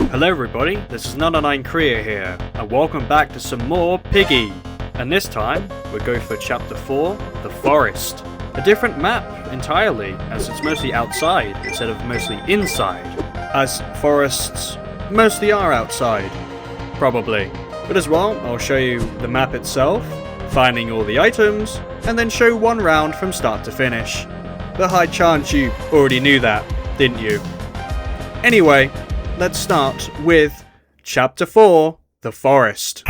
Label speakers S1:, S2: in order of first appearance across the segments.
S1: Hello everybody, this is 99 Korea here, and welcome back to some more Piggy. And this time, we're going for Chapter 4, The Forest. A different map entirely, as it's mostly outside instead of mostly inside. As forests mostly are outside. Probably. But as well, I'll show you the map itself, finding all the items, and then show one round from start to finish. The high chance you already knew that, didn't you? Anyway, let's start with Chapter 4, The Forest.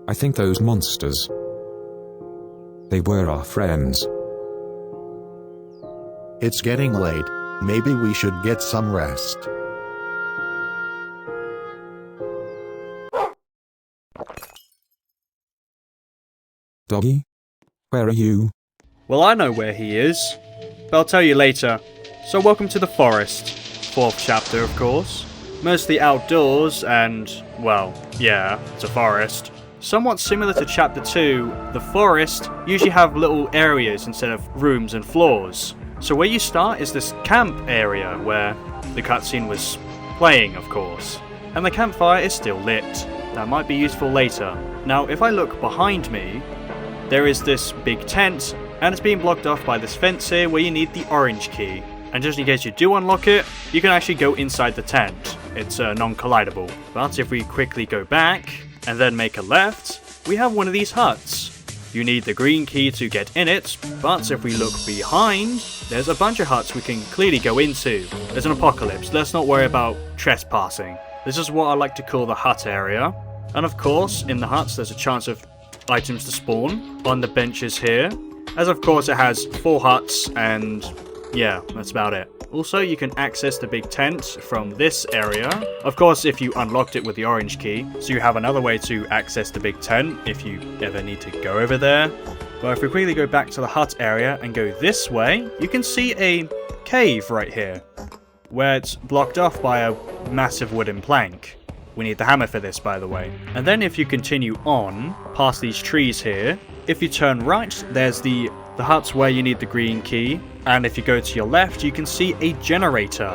S2: I think those monsters, they were our friends.
S3: It's getting late. Maybe we should get some rest.
S2: Doggy? Where are you?
S1: Well, I know where he is, but I'll tell you later. So welcome to the forest. 4th chapter, of course. Mostly outdoors and, well, yeah, it's a forest. Somewhat similar to chapter 2, the forest usually have little areas instead of rooms and floors. So where you start is this camp area where the cutscene was playing, of course. And the campfire is still lit. That might be useful later. Now, if I look behind me, there is this big tent, and it's being blocked off by this fence here where you need the orange key. And just in case you do unlock it, you can actually go inside the tent. It's non-collidable. But if we quickly go back, and then make a left, we have one of these huts. You need the green key to get in it, but if we look behind, there's a bunch of huts we can clearly go into. There's an apocalypse, let's not worry about trespassing. This is what I like to call the hut area. And of course, in the huts there's a chance of items to spawn on the benches here. As of course it has 4 huts and yeah, that's about it. Also, you can access the big tent from this area. Of course, if you unlocked it with the orange key. So you have another way to access the big tent if you ever need to go over there. But if we quickly go back to the hut area and go this way, you can see a cave right here, where it's blocked off by a massive wooden plank. We need the hammer for this, by the way. And then if you continue on, past these trees here, if you turn right, there's the huts where you need the green key. And if you go to your left, you can see a generator,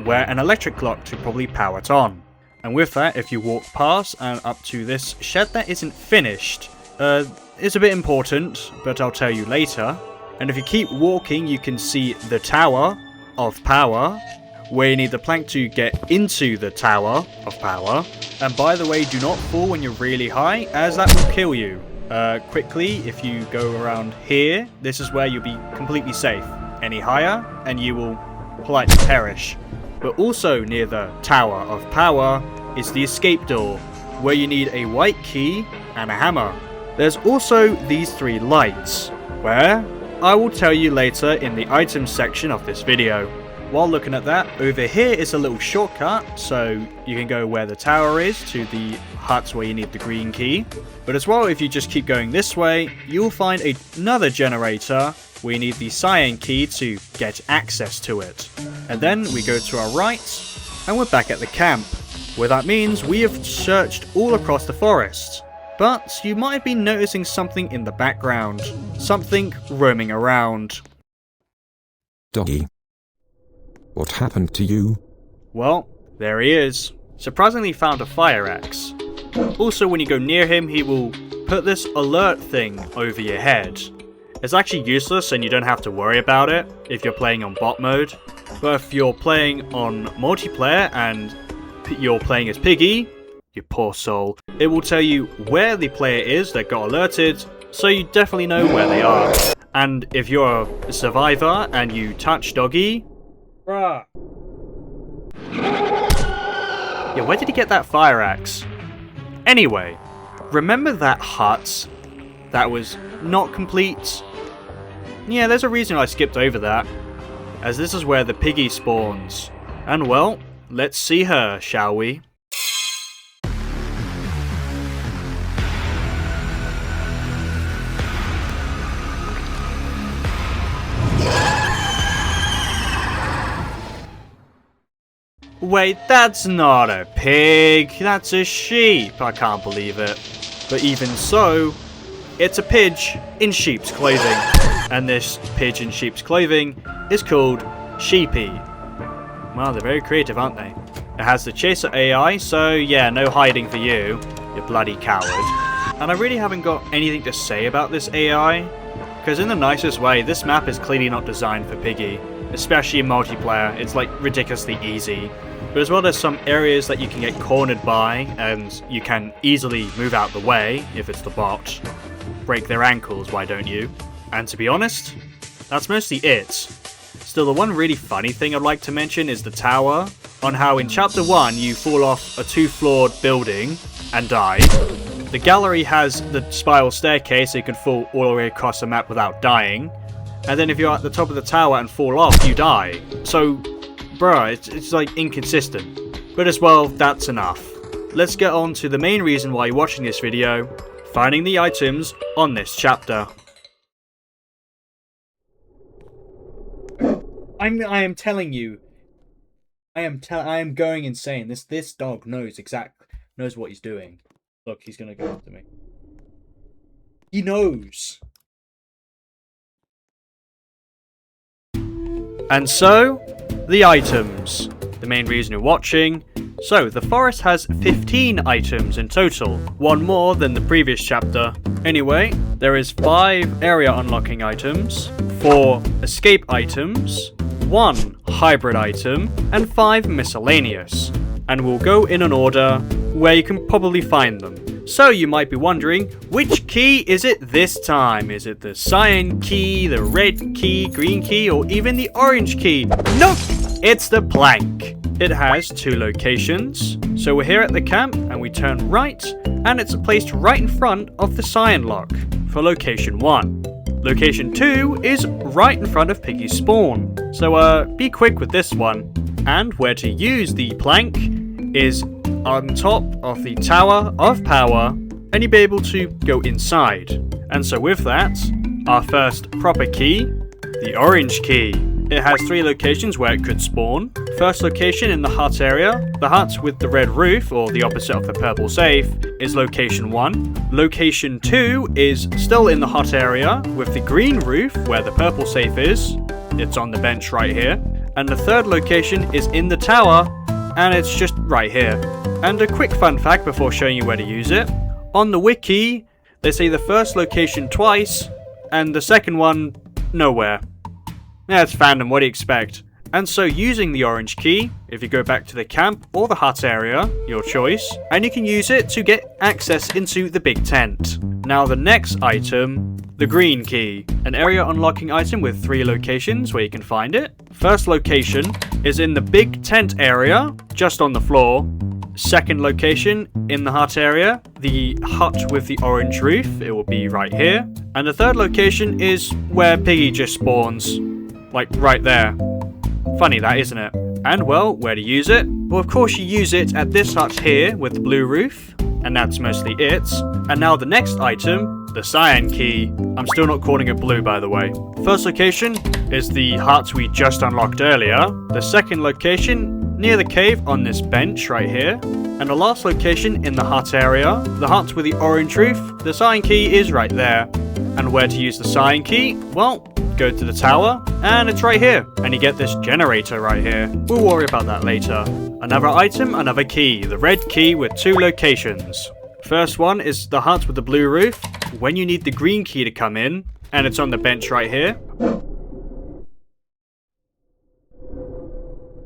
S1: where an electric clock to probably power it on. And with that, if you walk past and up to this shed that isn't finished, it's a bit important, but I'll tell you later. And if you keep walking, you can see the Tower of Power, where you need the plank to get into the Tower of Power. And by the way, do not fall when you're really high, as that will kill you. Quickly, if you go around here, this is where you'll be completely safe. Any higher, and you will politely perish. But also near the Tower of Power is the escape door, where you need a white key and a hammer. There's also these 3 lights, where I will tell you later in the items section of this video. While looking at that, over here is a little shortcut, so you can go where the tower is to the huts where you need the green key. But as well, if you just keep going this way, you'll find another generator where you need the cyan key to get access to it. And then we go to our right, and we're back at the camp, where that means we have searched all across the forest. But you might be noticing something in the background, something roaming around.
S2: Doggy. What happened to you?
S1: Well, there he is. Surprisingly found a fire axe. Also, when you go near him, he will put this alert thing over your head. It's actually useless and you don't have to worry about it if you're playing on bot mode. But if you're playing on multiplayer and you're playing as Piggy, you poor soul, it will tell you where the player is that got alerted, so you definitely know where they are. And if you're a survivor and you touch Doggy, bruh. Yeah, where did he get that fire axe? Anyway, remember that hut that was not complete? Yeah, there's a reason I skipped over that, as this is where the Piggy spawns. And well, let's see her, shall we? Wait, that's not a pig, that's a sheep. I can't believe it. But even so, it's a pidge in sheep's clothing. And this pidge in sheep's clothing is called Sheepy. Well, they're very creative, aren't they? It has the Chaser AI, so yeah, no hiding for you, you bloody coward. And I really haven't got anything to say about this AI, because in the nicest way, this map is clearly not designed for Piggy. Especially in multiplayer, it's like ridiculously easy. But as well, there's some areas that you can get cornered by, and you can easily move out the way, if it's the bot. Break their ankles, why don't you? And to be honest, that's mostly it. Still, the one really funny thing I'd like to mention is the tower, on how in Chapter 1 you fall off a 2-floored building and die. The gallery has the spiral staircase so you can fall all the way across the map without dying. And then if you're at the top of the tower and fall off, you die. So, bruh, it's like inconsistent. But as well, that's enough. Let's get on to the main reason why you're watching this video, finding the items on this chapter. I am telling you, I am going insane. This dog knows what he's doing. Look, he's gonna go after me. He knows. And so, the items. The main reason you're watching. So, the forest has 15 items in total, one more than the previous chapter. Anyway, there is 5 area unlocking items, 4 escape items, 1 hybrid item, and 5 miscellaneous. And we'll go in an order where you can probably find them. So you might be wondering, which key is it this time? Is it the cyan key, the red key, green key, or even the orange key? Nope! It's the plank. It has 2 locations. So we're here at the camp, and we turn right, and it's placed right in front of the cyan lock for location 1. Location 2 is right in front of Piggy's spawn. So be quick with this one. And where to use the plank is on top of the Tower of Power, and you'll be able to go inside. And so with that, our first proper key, the orange key. It has 3 locations where it could spawn. First location in the hut area. The hut with the red roof, or the opposite of the purple safe, is location 1. Location 2 is still in the hut area with the green roof where the purple safe is. It's on the bench right here. And the third location is in the tower, and it's just right here. And a quick fun fact before showing you where to use it. On the wiki, they say the first location twice, and the second one, nowhere. Yeah, it's fandom, what do you expect? And so using the orange key, if you go back to the camp or the hut area, your choice, and you can use it to get access into the big tent. Now the next item, the green key, an area unlocking item with 3 locations where you can find it. First location is in the big tent area, just on the floor. Second location in the hut area, the hut with the orange roof, it will be right here. And the third location is where Piggy just spawns, like right there. Funny that, isn't it? And well, where to use it? Well, of course you use it at this hut here with the blue roof, and that's mostly it. And now the next item, the cyan key. I'm still not calling it blue, by the way. First location is the hut we just unlocked earlier. The second location near the cave on this bench right here. And the last location in the hut area, the hut with the orange roof, the cyan key is right there. And where to use the cyan key? Well, go to the tower, and it's right here. And you get this generator right here. We'll worry about that later. Another item, another key, the red key with 2 locations. First one is the hut with the blue roof, when you need the green key to come in, and it's on the bench right here.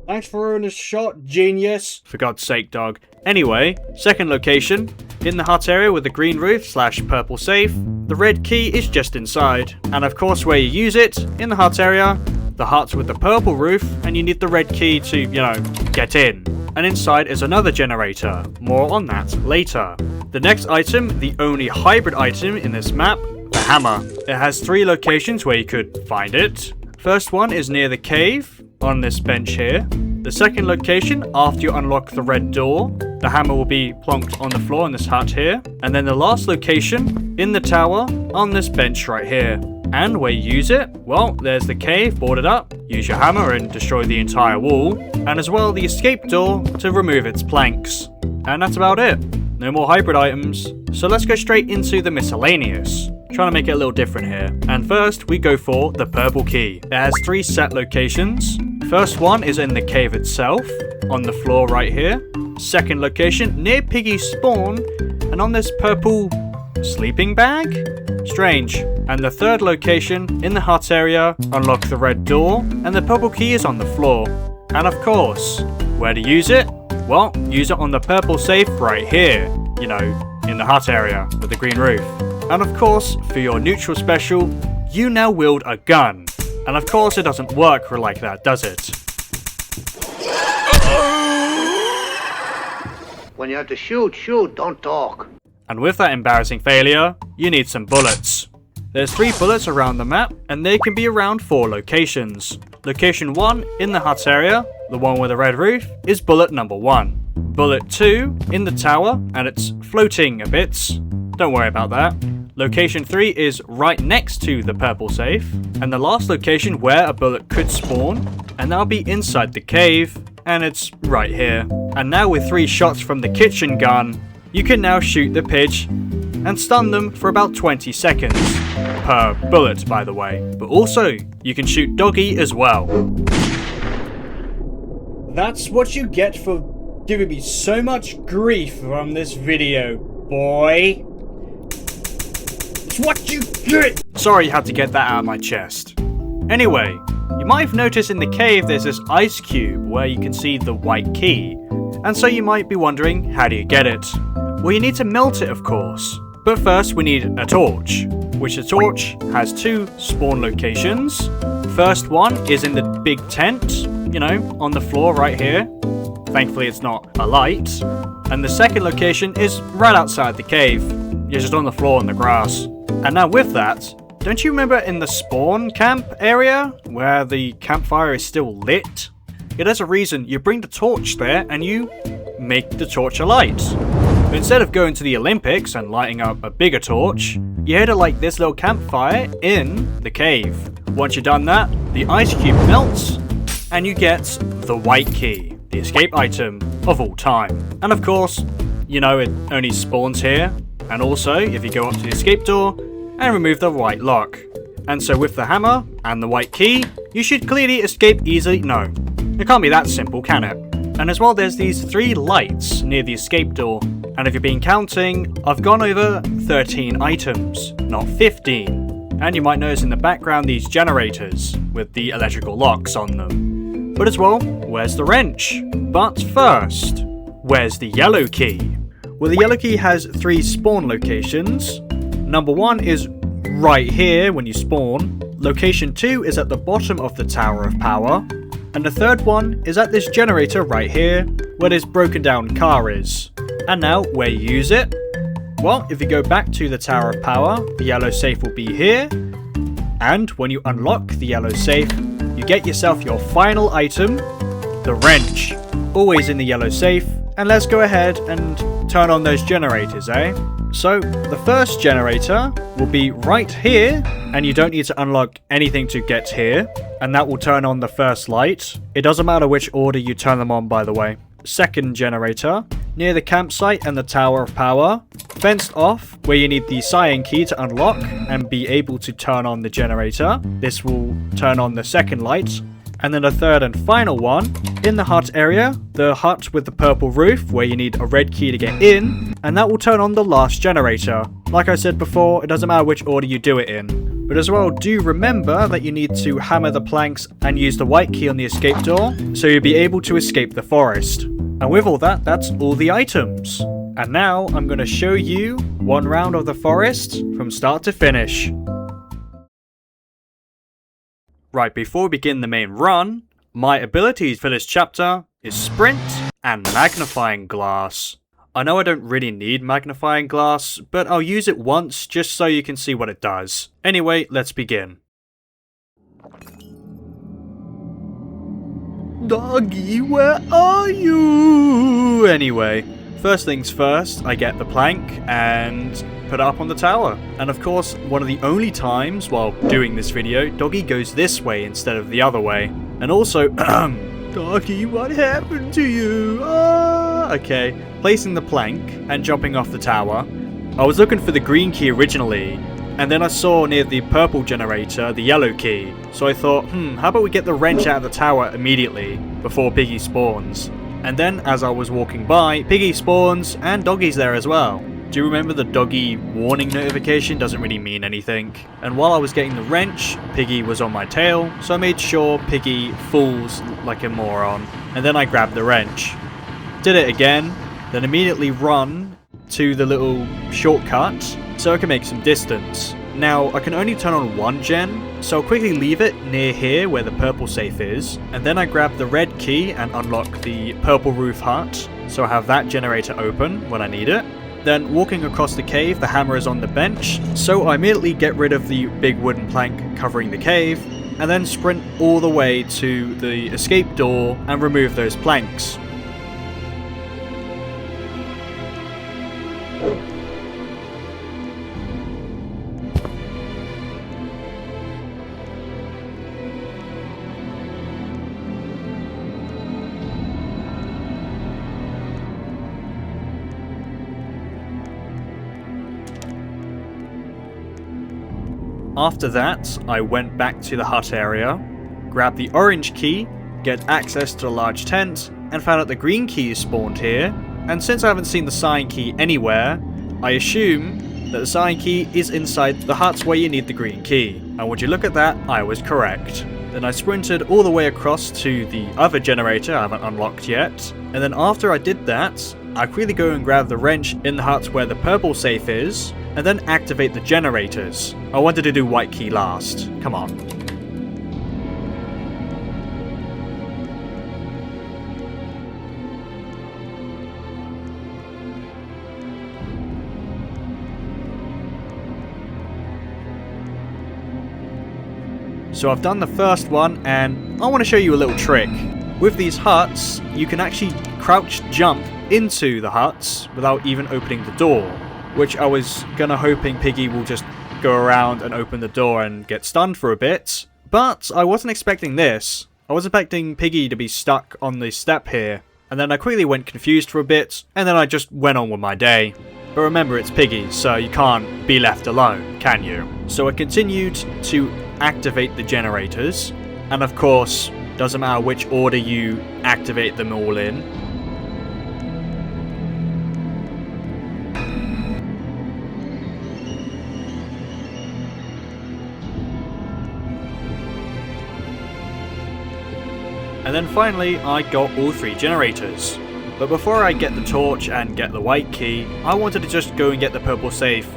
S1: Thanks for throwing a shot, genius. For God's sake, dog. Anyway, second location, in the hut area with the green roof / purple safe. The red key is just inside. And of course where you use it, in the hut area, the hut with the purple roof, and you need the red key to, get in. And inside is another generator. More on that later. The next item, the only hybrid item in this map, the hammer. It has 3 locations where you could find it. First one is near the cave, on this bench here. The second location, after you unlock the red door, the hammer will be plonked on the floor in this hut here. And then the last location, in the tower, on this bench right here. And where you use it, well, there's the cave boarded up. Use your hammer and destroy the entire wall. And as well, the escape door to remove its planks. And that's about it. No more hybrid items. So let's go straight into the miscellaneous. trying to make it a little different here. And first, we go for the purple key. It has 3 set locations. First one is in the cave itself, on the floor right here. Second location, near Piggy's spawn, and on this purple sleeping bag? Strange. And the third location, in the hut area, unlock the red door, and the purple key is on the floor. And of course, where to use it? Well, use it on the purple safe right here. You know, in the hut area with the green roof. And of course, for your neutral special, you now wield a gun. And of course it doesn't work like that, does it?
S4: When you have to shoot, shoot, don't talk.
S1: And with that embarrassing failure, you need some bullets. There's 3 bullets around the map, and they can be around 4 locations. Location 1, in the hut area, the one with the red roof, is bullet number 1. Bullet 2, in the tower, and it's floating a bit. Don't worry about that. Location 3 is right next to the purple safe, and the last location where a bullet could spawn, and that'll be inside the cave, and it's right here. And now with 3 shots from the kitchen gun, you can now shoot the pigeon and stun them for about 20 seconds. Per bullet, by the way. But also, you can shoot Doggy as well. That's what you get for giving me so much grief from this video, boy. It's what you get! Sorry you had to get that out of my chest. Anyway, you might have noticed in the cave there's this ice cube where you can see the white key. And so you might be wondering, how do you get it? Well, you need to melt it, of course. But first we need a torch, which the torch has 2 spawn locations. First one is in the big tent, you know, on the floor right here. Thankfully it's not a light. And the second location is right outside the cave. You're just on the floor in the grass. And now with that, don't you remember in the spawn camp area where the campfire is still lit? Yeah, there's a reason. You bring the torch there and you make the torch alight. But instead of going to the Olympics and lighting up a bigger torch, you head to like this little campfire in the cave. Once you've done that, the ice cube melts and you get the white key, the escape item of all time. And of course, you know it only spawns here. And also, if you go up to the escape door and remove the white lock. And so with the hammer and the white key, you should clearly escape easily. No, it can't be that simple, can it? And as well, there's these 3 lights near the escape door. And if you've been counting, I've gone over 13 items, not 15. And you might notice in the background these generators with the electrical locks on them. But as well, where's the wrench? But first, where's the yellow key? Well, the yellow key has 3 spawn locations. Number 1 is right here when you spawn. Location 2 is at the bottom of the Tower of Power. And the third one is at this generator right here, where this broken down car is. And now, where you use it? Well, if you go back to the Tower of Power, the yellow safe will be here. And when you unlock the yellow safe, you get yourself your final item, the wrench. Always in the yellow safe. And let's go ahead and turn on those generators, eh? So, the first generator will be right here, and you don't need to unlock anything to get here, and that will turn on the first light. It doesn't matter which order you turn them on, by the way. Second generator, near the campsite and the Tower of Power, fenced off, where you need the cyan key to unlock and be able to turn on the generator. This will turn on the second light. And then the third and final one, in the hut area, the hut with the purple roof, where you need a red key to get in, and that will turn on the last generator. Like I said before, it doesn't matter which order you do it in. But as well, do remember that you need to hammer the planks and use the white key on the escape door, so you'll be able to escape the forest. And with all that, that's all the items. And now, I'm going to show you one round of the forest from start to finish. Right, before we begin the main run, my abilities for this chapter is Sprint and Magnifying Glass. I know I don't really need Magnifying Glass, but I'll use it once just so you can see what it does. Anyway, let's begin. Doggy, where are you? Anyway, first things first, I get the plank and put it up on the tower. And of course, one of the only times while doing this video, Doggy goes this way instead of the other way. And also, Doggy, what happened to you? Okay, placing the plank and jumping off the tower. I was looking for the green key originally, And then I saw near the purple generator the yellow key, so I thought, how about we get the wrench out of the tower immediately, before Piggy spawns. And then, as I was walking by, Piggy spawns, and Doggy's there as well. Do you remember the Doggy warning notification doesn't really mean anything? And while I was getting the wrench, Piggy was on my tail, so I made sure Piggy falls like a moron, and then I grabbed the wrench. Did it again, then immediately run to the little shortcut, so I can make some distance. Now, I can only turn on one gen, so I'll quickly leave it near here where the purple safe is, and then I grab the red key and unlock the purple roof hut, so I have that generator open when I need it. Then, walking across the cave, the hammer is on the bench, so I immediately get rid of the big wooden plank covering the cave, and then sprint all the way to the escape door and remove those planks. After that, I went back to the hut area, grabbed the orange key, get access to the large tent, and found out the green key is spawned here, and since I haven't seen the cyan key anywhere, I assume that the cyan key is inside the huts where you need the green key. And would you look at that, I was correct. Then I sprinted all the way across to the other generator I haven't unlocked yet, and then after I did that, I quickly go and grab the wrench in the hut where the purple safe is, and then activate the generators. I wanted to do white key last. Come on. So I've done the first one, and I want to show you a little trick. With these huts, you can actually crouch jump into the huts without even opening the door, which I was gonna hoping Piggy will just go around and open the door and get stunned for a bit, but I wasn't expecting this. I was expecting Piggy to be stuck on the step here, and then I quickly went confused for a bit, and then I just went on with my day. But remember, it's Piggy, so you can't be left alone, can you? So I continued to activate the generators, and of course, doesn't matter which order you activate them all in. And then finally, I got all 3 generators. But before I get the torch and get the white key, I wanted to just go and get the purple safe,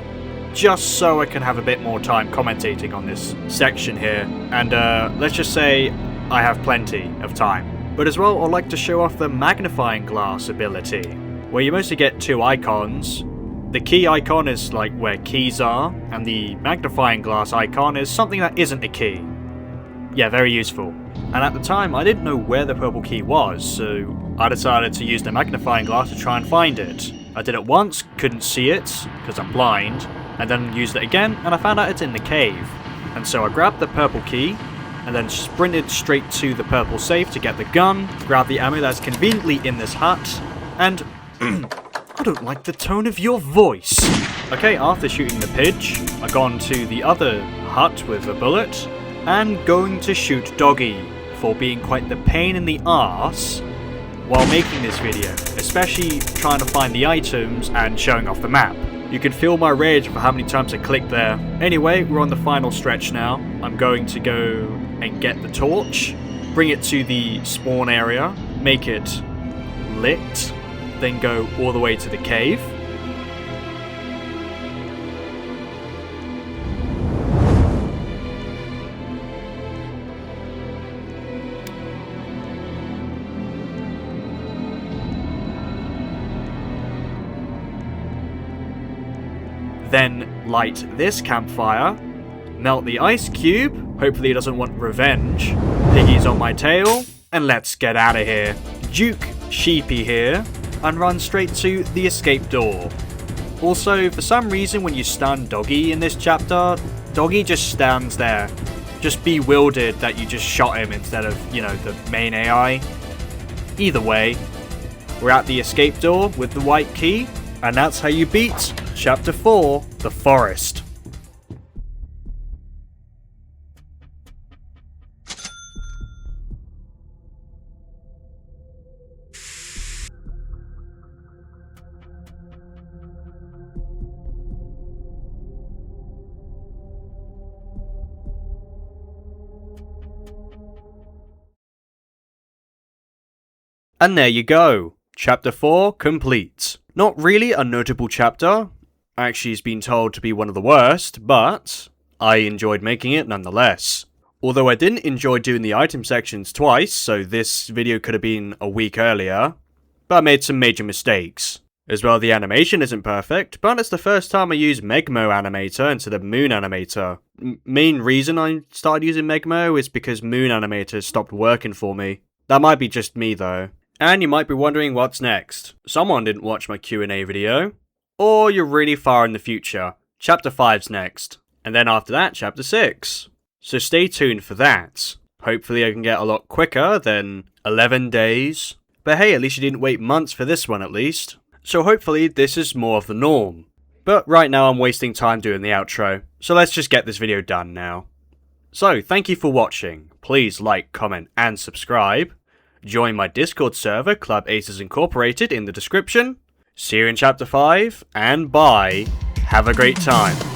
S1: just so I can have a bit more time commentating on this section here. And let's just say I have plenty of time. But as well, I'd like to show off the magnifying glass ability, where you mostly get 2 icons. The key icon is like where keys are, and the magnifying glass icon is something that isn't a key. Yeah, very useful. And at the time, I didn't know where the purple key was, so I decided to use the magnifying glass to try and find it. I did it once, couldn't see it, because I'm blind, and then used it again, and I found out it's in the cave. And so I grabbed the purple key, and then sprinted straight to the purple safe to get the gun, grab the ammo that's conveniently in this hut, and I don't like the tone of your voice. Okay, after shooting the pidge, I gone to the other hut with a bullet, and going to shoot Doggy for being quite the pain in the arse while making this video, especially trying to find the items and showing off the map. You can feel my rage for how many times I clicked there. Anyway, we're on the final stretch now. I'm going to go and get the torch, bring it to the spawn area, make it lit, then go all the way to the cave. Then light this campfire, melt the ice cube, hopefully he doesn't want revenge, Piggy's on my tail, and let's get out of here. Duke Sheepy here, and run straight to the escape door. Also, for some reason when you stun Doggy in this chapter, Doggy just stands there, just bewildered that you just shot him instead of, you know, the main AI. Either way, we're at the escape door with the white key, and that's how you beat Chapter 4, The Forest. And there you go. Chapter 4 complete. Not really a notable chapter. Actually, it's been told to be one of the worst, but I enjoyed making it nonetheless. Although I didn't enjoy doing the item sections twice, so this video could have been a week earlier, but I made some major mistakes. As well, the animation isn't perfect, but it's the first time I used Megmo Animator instead of Moon Animator. Main reason I started using Megmo is because Moon Animator stopped working for me. That might be just me though. And you might be wondering what's next. Someone didn't watch my Q&A video. Or you're really far in the future. Chapter 5's next. And then after that, Chapter 6. So stay tuned for that. Hopefully I can get a lot quicker than 11 days. But hey, at least you didn't wait months for this one at least. So hopefully this is more of the norm. But right now I'm wasting time doing the outro, so let's just get this video done now. So thank you for watching, please like, comment and subscribe. Join my Discord server, Club Aces Incorporated, in the description. See you in Chapter 5, and bye. Have a great time.